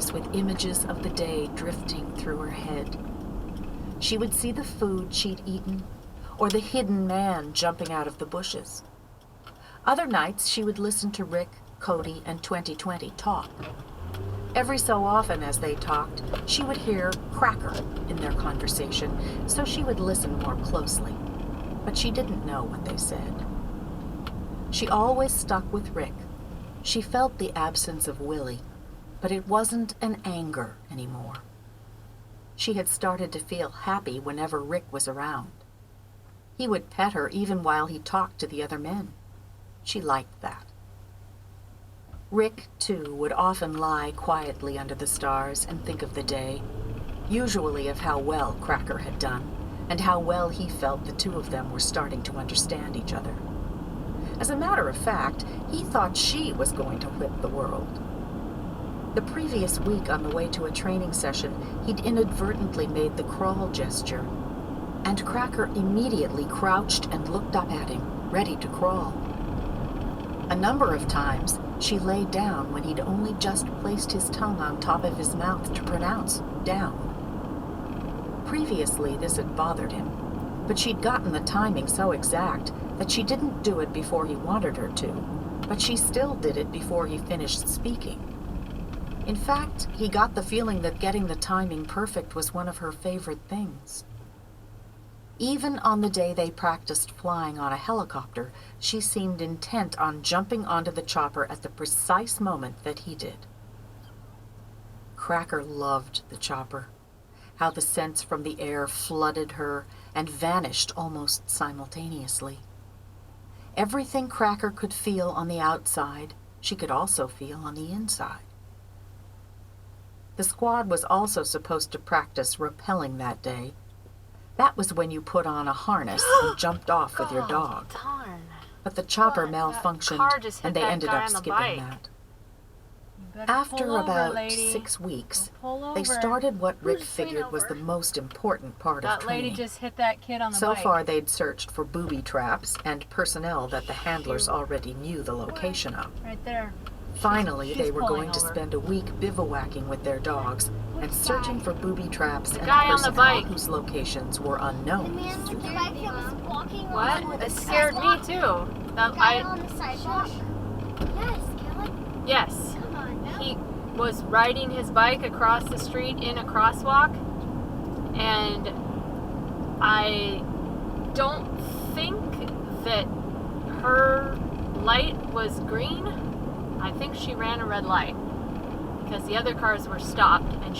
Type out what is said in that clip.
was with images of the day drifting through her head. She would see the food she'd eaten, or the hidden man jumping out of the bushes. Other nights she would listen to Rick, Cody, and 2020 talk. Every so often as they talked, she would hear Cracker in their conversation, so she would listen more closely. But she didn't know what they said. She always stuck with Rick. She felt the absence of Willie, but it wasn't an anger anymore. She had started to feel happy whenever Rick was around. He would pet her even while he talked to the other men. She liked that. Rick, too, would often lie quietly under the stars and think of the day, usually of how well Cracker had done, and how well he felt the two of them were starting to understand each other. As a matter of fact, he thought she was going to whip the world. The previous week on the way to a training session, he'd inadvertently made the crawl gesture, and Cracker immediately crouched and looked up at him, ready to crawl. A number of times, she lay down when he'd only just placed his tongue on top of his mouth to pronounce down. Previously, this had bothered him, but she'd gotten the timing so exact that she didn't do it before he wanted her to, but she still did it before he finished speaking. In fact, he got the feeling that getting the timing perfect was one of her favorite things. Even on the day they practiced flying on a helicopter, she seemed intent on jumping onto the chopper at the precise moment that he did. Cracker loved the chopper, how the scents from the air flooded her and vanished almost simultaneously. Everything Cracker could feel on the outside, she could also feel on the inside. The squad was also supposed to practice rappelling that day. That was when you put on a harness and jumped off with your dog. Darn. But the chopper malfunctioned, and they ended up skipping that. After about 6 weeks, they started what Rick figured was the most important part of training. That lady just hit that kid on the So bike. far, they'd searched for booby traps and personnel that the handlers already knew the location of. Right there. Finally, they She's were pulling going to over. spend a week bivouacking with their dogs and searching for booby traps and guy on the personnel bike. whose locations were unknown. Man, the guy that was walking What? on the It scared me sidewalk. too. That Guy on the sidewalk. Yes, Kelly. yes. Come on now. He was riding his bike across the street in a crosswalk, and I don't think that her light was green. I think she ran a red light because the other cars were stopped and